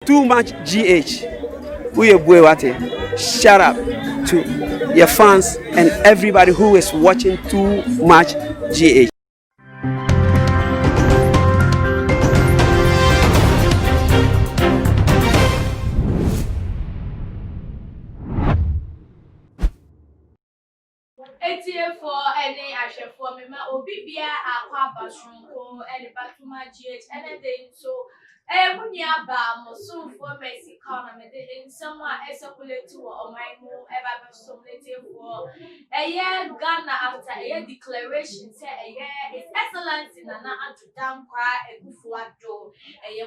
Too much GH. Shout out to your fans and everybody who is watching Too Much GH. for any ashe for me ma obi bia akwa basronko and batuma GH anything so munya ba mo so for Messi corner me in someone circulate to o my mo eba be so for Ghana after a declaration say His Excellency Nana Addo kwa Akufo-Addo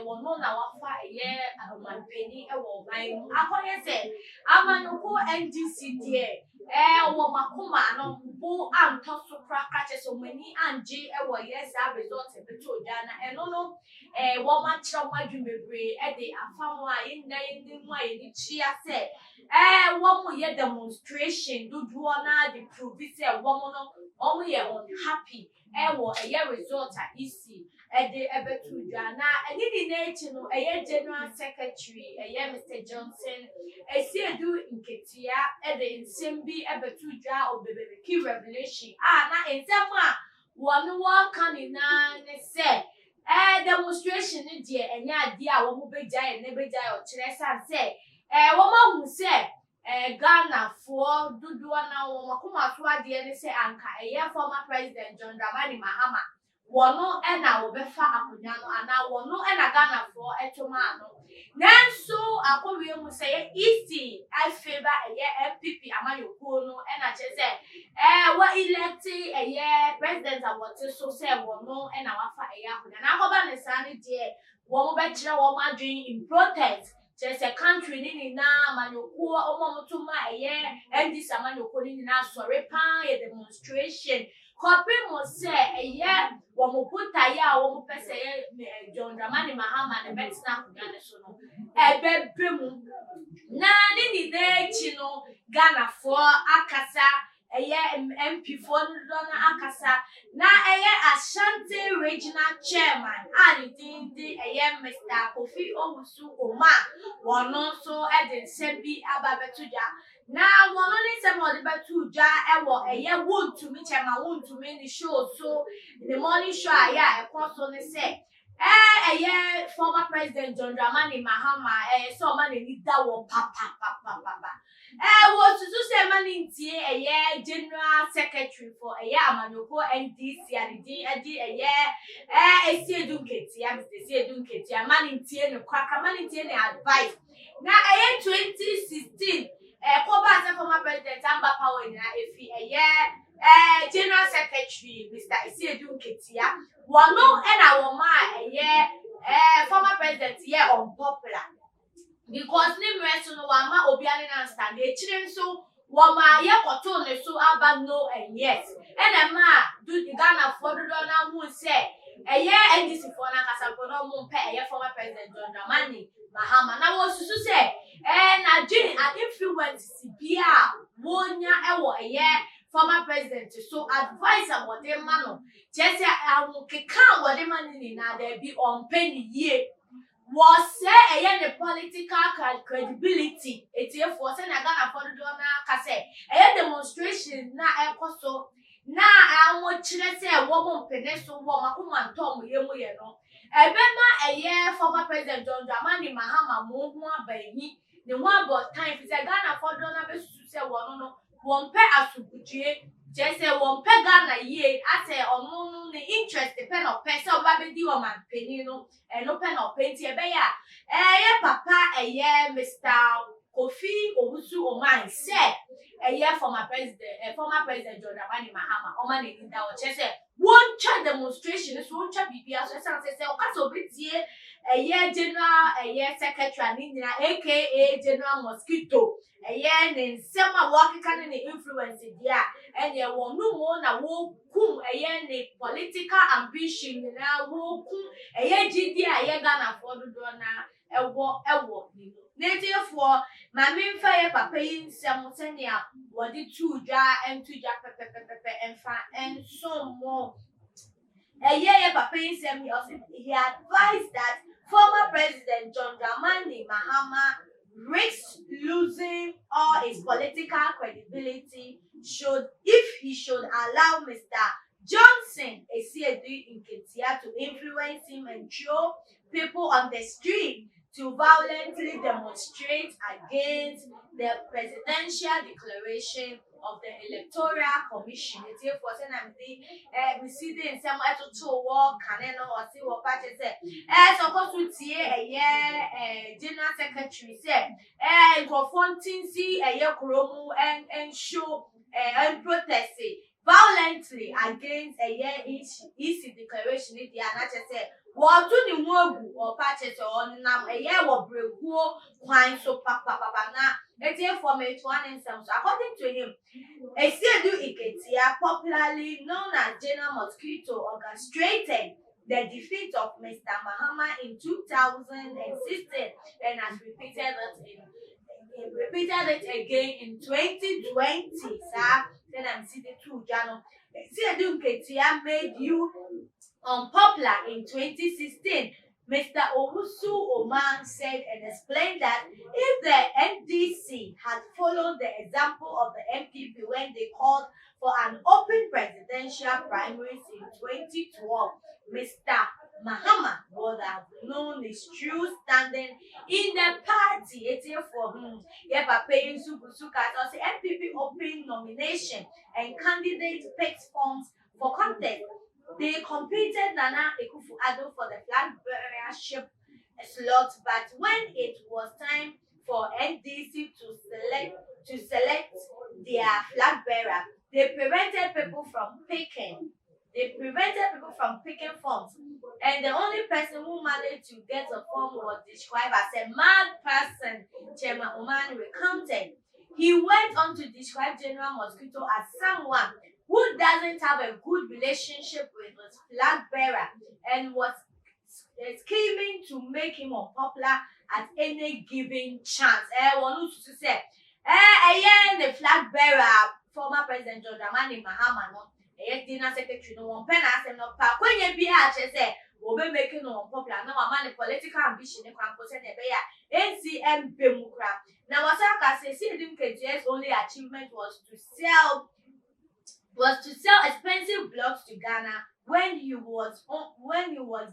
wono na wafa amanpeni e wo my akoye say amanuko NDC die wo makoma no bo anto so kraka che so mani anje e wo yes a result e beto dana eno no wo ma kira mo adwumebre e de afamo a yinna yindi mu a yini chia se wo mo ye demonstration duduo na de prove say wo mo no wo mo ye unhappy wo result a isi de ebeto dana eni di na echi no general secretary Mr. Johnson esiedu nketia de nsembi ebeto dwa obebebe ki revelation na ensem a wonu wo kan na ne se demonstration ni de enya ade a wo mo begjae ne begjae o kire san se wo ma hu se Ghana for dudu na wo makoma so ade ne se anka former president John Dramani Mahama wono na wo befa akonya no ana wono na Ghana for etoma no nanso akowe mu se easy I favor MPP amayoko no na che se wa elect president abote so se wono na wafa akonya na akoba ne sane de wo mo be kire wo madwin in protest just a country ni na manyoko omomotuma NDC amanyoko ni na sorry pan demonstration copy mo say wo mo puta ya wo mo pese John Dramani Mahama ne betina kunya ne so no ebebe mu na ni na echi no Ghana for akasa MP for na akasa na Ashanti regional chairman and the Mr. Kofi Owusu Oma wono so edin sebi ababetuja na wono ni se mo de betuja ewo wontumi chairman wontumi ni show so the morning show so ne se former president John Dramani Mahama so man ni da wo papa wo susu se man ntie general secretary for amanyoko NDC and esiedu nketia man ntie no kwaka man ntie ne advice na 2016 koba se former president amba power na efi general secretary Mr. Esiedu nketia wono na wo ma former president unpopular because ni mreso no wa ma obiane na stand e chire nso wo ma koto ne so aba no and yes ma do the Ghana for do na hu se NDC for na kasa ko no mo pe former president John Dramani Mahama na wo susu se na gene an influence bia wonya wo former president so advice about them man just can what the man ni na there be on penny ye was say the political credibility for say na Ghana for do na ka say demonstration na ekoso na anwo kire say wo mo mpene so wo makoma ntom ye mu ye no ebema former president John Dramani Mahama mo hu abayi ne ho about time say Ghana for do na be susu say wo no won pe asubujie je say won pe Ghana ye ate onu ni interest pe no pe so ba be di o man peni no no pe no pe ti ebe ya papa Mr. Kofi Owusu Oman say former president John Dramani Mahama o man ni da o che say one cha demonstration so one cha bibia so say o ka so betie general secretary ni aka general mosquito ne nsema wakika ne influence dia enye wonu mo na wo kum ne political ambition na wo kum gidi Ghana for do na ewo ni na therefore ma memfa papa yi nsem senia wodi tuja pepepepe enfa enso mo papa yi nsem he advised that former President John Dramani Mahama risks losing all his political credibility if he should allow Mr. Johnson Esiedu Nketia to influence him and throw people on the street to violently demonstrate against the presidential declaration of the Electoral Commission. It's here for saying we see the some to work and or see what party say. Supposed to see General Secretary said confronting see Kromu and show and protest violently against EC declaration. If they are not say what to the Mogu or patches on Nam a year or Brego, Quine so papa na. It's here for me to one and some. According to him, Esiedu Nketia, popularly known as General Mosquito, orchestrated the defeat of Mr. Mahama in 2016 and has repeated it again in 2020. Sir, then I'm seeing the two Jano. Esiedu Nketia made you unpopular in 2016. Mr. Owusu Oman said and explained that if the NDC had followed the example of the MPP when they called for an open presidential primaries in 2012, Mr. Mahama would have known his true standing in the party. It's here for paying Subusuka as the MPP open nomination and candidate picked forms for contest. They competed Nana Akufo-Addo for the flag bearership slot, but when it was time for NDC to select their flag bearer, they prevented people from picking. Forms, and the only person who managed to get a form was described as a mad person. Chairman Oman recounted. He went on to describe General Mosquito as someone who doesn't have a good relationship with his flag bearer and was scheming to make him unpopular at any given chance. One who said, the flag bearer, former President John Dramani Mahama, Dinner Secretary, no one pen as no pa. When you be at say, we'll making no unpopular. No man political ambition. You can present a bear. NCM Bemukra. Now, what I say, Nketia's only achievement was to sell expensive blocks to Ghana when he was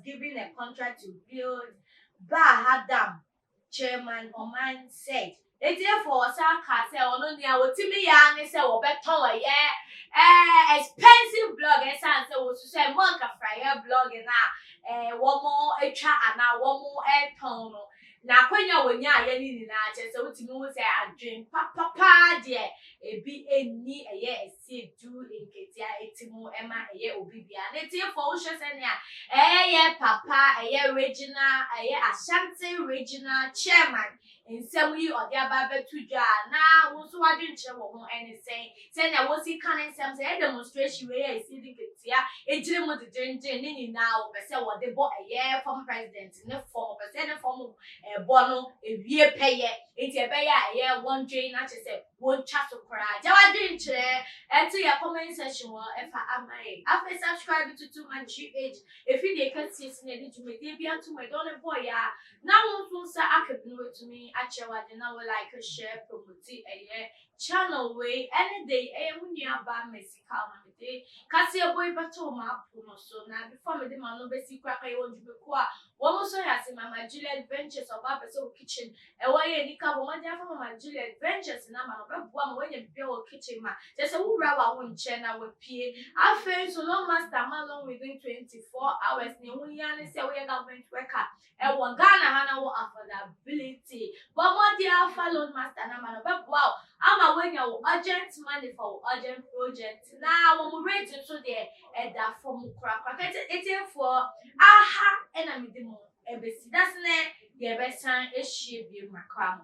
given a contract to build Baha Dam. Chairman Oman said. It's therefore Saka say only I will tell me young say or better expensive blog and say was to say monk of fryer blog and one more a chat and one more air tone. Now when you're any so what you say I drink papa dear a be any a year see do in Ketia Etimo Emma a year obibia and it's here for Oceans and yeah papa a year Regina a year Ashanti Regina chairman in some way or the above to jar now also I didn't show anything saying I was see canning some say demonstration where I see the Ketia a dream with the drink now but say what they bought a year from president in the form of a form bono a year payer it's a payer a year one drain not to say one chat to cry Jawa drink enter your comment section or if I am after subscribe to 2 months age if you can see it to me they be to my donor boy now one say I could do it to me actually now like a share promote a year channel way any day when you are by Messi day kasi a boy but to my so now before me the man no basic crack I want to be quiet one also has in my Juliet Ventures of Abaso kitchen and why any couple one day from my Juliet Ventures and I'm one when you build kitchen man just a rubber one channel with P. I feel so long master along within 24 hours ni we say we are going to work and one Ghana Hana will affordability but what dear follow master and I'm wow I'm when you urgent money for urgent project now when we ready so there and that form crack it's here for aha and I'm the more ebesi that's ne the best time is she be macram